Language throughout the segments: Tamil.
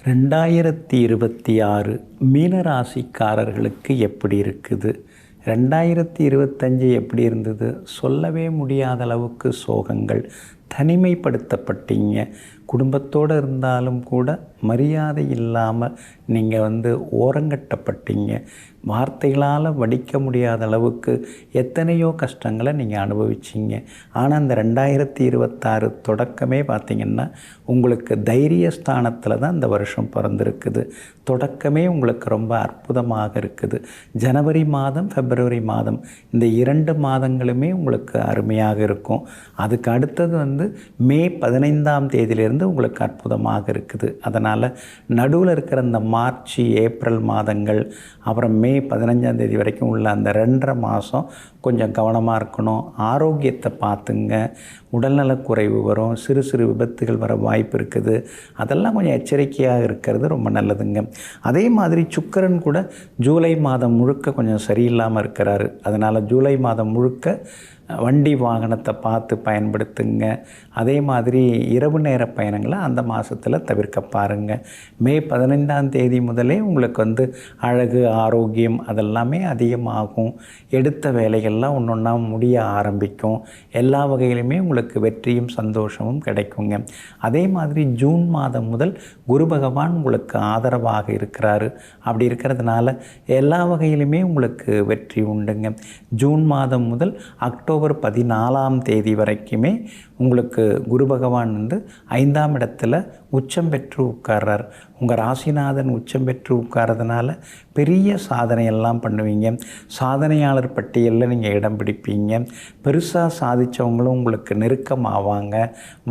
2026 மீனராசிக்காரர்களுக்கு எப்படி இருக்குது? 2025 எப்படி இருந்தது? சொல்லவே முடியாத அளவுக்கு சோகங்கள். தனிமைப்படுத்தப்பட்டீங்க. குடும்பத்தோடு இருந்தாலும் கூட மரியாதை இல்லாமல் நீங்கள் ஓரங்கட்டப்பட்டீங்க. வார்த்தைகளால் வடிக்க முடியாத அளவுக்கு எத்தனையோ கஷ்டங்களை நீங்கள் அனுபவிச்சிங்க. ஆனால் அந்த 2026 தொடக்கமே பார்த்திங்கன்னா உங்களுக்கு தைரிய ஸ்தானத்தில் தான் இந்த வருஷம் பிறந்திருக்குது. தொடக்கமே உங்களுக்கு ரொம்ப அற்புதமாக இருக்குது. ஜனவரி மாதம், பிப்ரவரி மாதம் இந்த 2 மாதங்களுமே உங்களுக்கு அருமையாக இருக்கும். அதுக்கு அடுத்தது மே 15ஆம் தேதியிலிருந்து உங்களுக்கு அற்புதமாக இருக்குது. அதனால் நடுவில் இருக்கிற அந்த மார்ச், ஏப்ரல் மாதங்கள், அப்புறம் மே 15ஆம் தேதி வரைக்கும் உள்ள அந்த 2.5 மாதம் கொஞ்சம் கவனமாக இருக்கணும். ஆரோக்கியத்தை பார்த்துங்க. உடல்நலக்குறைவு வரும், சிறு சிறு விபத்துகள் வர வாய்ப்பு இருக்குது. அதெல்லாம் கொஞ்சம் எச்சரிக்கையாக இருக்கிறது ரொம்ப நல்லதுங்க. அதே மாதிரி சுக்கிரன் கூட ஜூலை மாதம் முழுக்க கொஞ்சம் சரியில்லாமல் இருக்கிறாரு. அதனால் ஜூலை மாதம் முழுக்க வண்டி வாகனத்தை பார்த்து பயன்படுத்துங்க. அதே மாதிரி இரவு நேர பயணங்களை அந்த மாதத்தில் தவிர்க்க பாருங்கள். மே 15ஆம் தேதி முதலே உங்களுக்கு அழகு, ஆரோக்கியம் அதெல்லாமே அதிகமாகும். எடுத்த வேலைகள்லாம் ஒன்று ஒன்றா முடிய ஆரம்பிக்கும். எல்லா வகையிலுமே உங்களுக்கு வெற்றியும் சந்தோஷமும் கிடைக்குங்க. அதே மாதிரி ஜூன் மாதம் முதல் குரு பகவான் உங்களுக்கு ஆதரவாக இருக்கிறாரு. அப்படி இருக்கிறதுனால எல்லா வகையிலுமே உங்களுக்கு வெற்றி உண்டுங்க. ஜூன் மாதம் முதல் அக்டோபர் 14ஆம் தேதி வரைக்குமே உங்களுக்கு குரு பகவான் 5ஆம் இடத்துல உச்சம் பெற்று உட்கார்றார். உங்கள் ராசிநாதன் உச்சம் பெற்று உட்கார்றதுனால பெரிய சாதனையெல்லாம் பண்ணுவீங்க. சாதனையாளர் பட்டியலில் நீங்கள் இடம் பிடிப்பீங்க. பெருசாக சாதித்தவங்களும் உங்களுக்கு நெருக்கமாவாங்க.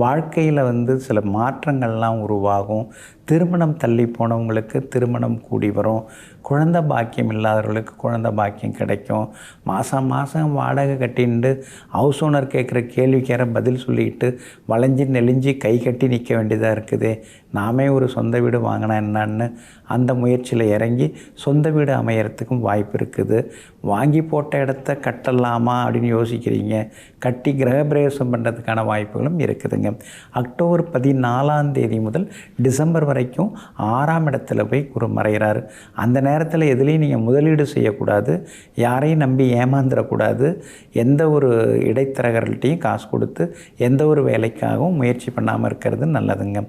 வாழ்க்கையில் சில மாற்றங்கள்லாம் உருவாகும். திருமணம் தள்ளி போனவங்களுக்கு திருமணம் கூடி வரும். குழந்தை பாக்கியம் இல்லாதவர்களுக்கு குழந்தை பாக்கியம் கிடைக்கும். மாதம் மாதம் வாடகை கட்டின்னு ஹவுஸ் ஓனர் கேட்குற கேள்விக்கேற பதில் சொல்லிட்டு வளைஞ்சி நெளிஞ்சி கை கட்டி நிற்க வேண்டியதாக இருக்குது. நாமே ஒரு சொந்த வீடு வாங்கினா என்னான்னு அந்த முயற்சியில் இறங்கி சொந்த வீடு அமையறதுக்கும் வாய்ப்பு இருக்குது. வாங்கி போட்ட இடத்த கட்டலாமா அப்படின்னு யோசிக்கிறீங்க. கட்டி கிரகப்பிரவேசம் பண்ணுறதுக்கான வாய்ப்புகளும் இருக்குதுங்க. அக்டோபர் 14ஆம் தேதி முதல் டிசம்பர் வரைக்கும் 6ஆம் இடத்துல போய் குரு மறைகிறார். அந்த நேரத்தில் எதுலேயும் நீங்கள் முதலீடு செய்யக்கூடாது. யாரையும் நம்பி ஏமாந்துடக்கூடாது. எந்த ஒரு இடைத்தரகர்கள்ட்டையும் காசு கொடுத்து எந்த ஒரு வேலைக்காகவும் முயற்சி பண்ணாமல் இருக்கிறது நல்லதுங்க.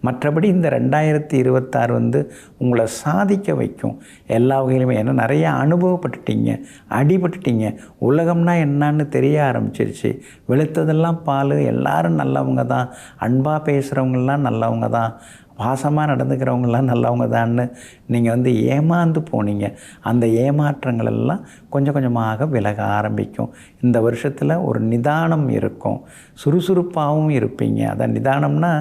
மற்றபடி இந்த 2026 உங்களை சாதிக்க வைக்கும் எல்லா வகையிலுமே. ஏன்னா நிறைய அனுபவப்பட்டுட்டீங்க, அடிபட்டுட்டீங்க. உலகம்னா என்னான்னு தெரிய ஆரம்பிச்சிருச்சு. வெளுத்ததெல்லாம் பால். எல்லாரும் நல்லவங்க தான். அன்பாக பேசுகிறவங்கெல்லாம் நல்லவங்க தான். பாசமாக நடந்துக்கிறவங்களாம் நல்லவங்க தான்னு நீங்கள் ஏமாந்து போனீங்க. அந்த ஏமாற்றங்கள் எல்லாம் கொஞ்சம் கொஞ்சமாக விலக ஆரம்பிக்கும். இந்த வருஷத்தில் ஒரு நிதானம் இருக்கும். சுறுசுறுப்பாகவும் இருப்பீங்க. அதான் நிதானம்னா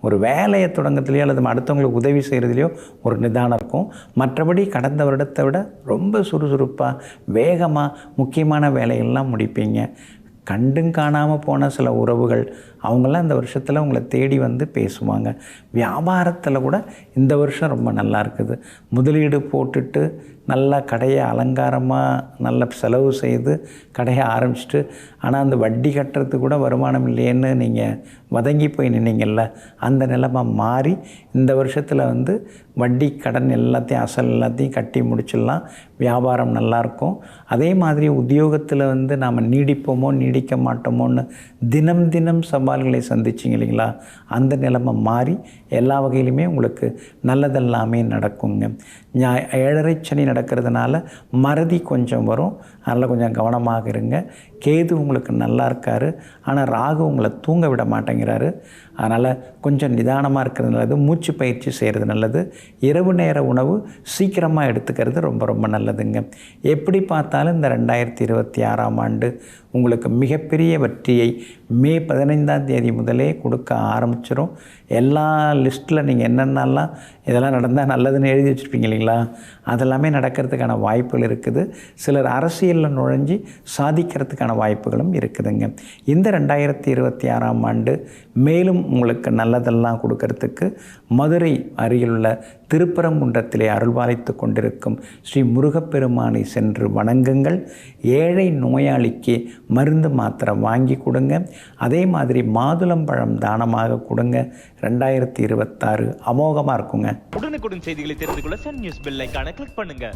ஒரு வேலையை தொடங்கத்துலையோ அல்லது அடுத்தவங்களுக்கு உதவி செய்கிறதுலையோ ஒரு நிதானம் இருக்கும். மற்றபடி கடந்த வருடத்தை விட ரொம்ப சுறுசுறுப்பாக வேகமாக முக்கியமான வேலைகள்லாம் முடிப்பீங்க. கண்டும் காணாமல் போன சில உறவுகள் அவங்களாம் இந்த வருஷத்தில் உங்களை தேடி பேசுவாங்க. வியாபாரத்தில் கூட இந்த வருஷம் ரொம்ப நல்லா இருக்குது. முதலீடு போட்டுட்டு நல்லா கடையை அலங்காரமாக நல்ல செலவு செய்து கடையை ஆரம்பிச்சிட்டு ஆனால் அந்த வட்டி கட்டுறதுக்கு கூட வருமானம் இல்லையேன்னு நீங்கள் வதங்கி போய் நின்னீங்கல்ல, அந்த நிலைமை மாறி இந்த வருஷத்தில் வட்டி கடன் எல்லாத்தையும் அசல் எல்லாத்தையும் கட்டி முடிச்சிடலாம். வியாபாரம் நல்லாயிருக்கும். அதே மாதிரி உத்தியோகத்தில் நாம் நீடிப்போமோ நீடிக்க மாட்டோமோன்னு தினம் தினம் சவால்களை சந்திச்சிங்க இல்லைங்களா, அந்த நிலைமை மாறி எல்லா வகையிலுமே உங்களுக்கு நல்லதெல்லாமே நடக்குங்க. 7.5 சனி நடக்கிறதுனால மறதி கொஞ்சம் வரும். அதனால் கொஞ்சம் கவனமாக இருங்க. கேது உங்களுக்கு நல்லா இருக்கார். ஆனால் ராகு உங்களை தூங்க விட மாட்டேங்கிறாரு. அதனால் கொஞ்சம் நிதானமாக இருக்கிறது நல்லது. மூச்சு பயிற்சி செய்கிறது நல்லது. இரவு நேர உணவு சீக்கிரமாக எடுத்துக்கிறது ரொம்ப ரொம்ப நல்லதுங்க. எப்படி பார்த்தாலும் இந்த 2026ஆம் ஆண்டு உங்களுக்கு மிகப்பெரிய வெற்றியை மே 15ஆம் தேதி முதலே கொடுக்க ஆரம்பிச்சிடும். எல்லா லிஸ்ட்டில் நீங்கள் என்னென்னலாம் இதெல்லாம் நடந்தால் நல்லதுன்னு எழுதி வச்சுருப்பீங்க இல்லைங்களா, அதெல்லாமே நடக்கிறதுக்கான வாய்ப்புகள் இருக்குது. சிலர் அரசியலில் நுழைஞ்சி சாதிக்கிறதுக்கான வாய்ப்புகளும் இருக்குதுங்க. இந்த 2026ஆம் ஆண்டு மேலும் உங்களுக்கு நல்லதெல்லாம் கொடுக்கறதுக்கு மதுரை அருகிலுள்ள திருப்பரங்குன்றத்திலே அருள்பாலித்து கொண்டிருக்கும் ஸ்ரீ முருகப்பெருமானை சென்று வணங்குங்கள். ஏழை நோயாளிக்கு மருந்து மாத்திரை வாங்கி கொடுங்க. அதே மாதிரி மாதுளம்பழம் தானமாக கொடுங்க. 2026 அமோகமாக இருக்குங்க. உடனுக்குடன் செய்திகளை தெரிந்து கொள்ள சன் நியூஸ் பெல் ஐகானை கிளிக் பண்ணுங்க.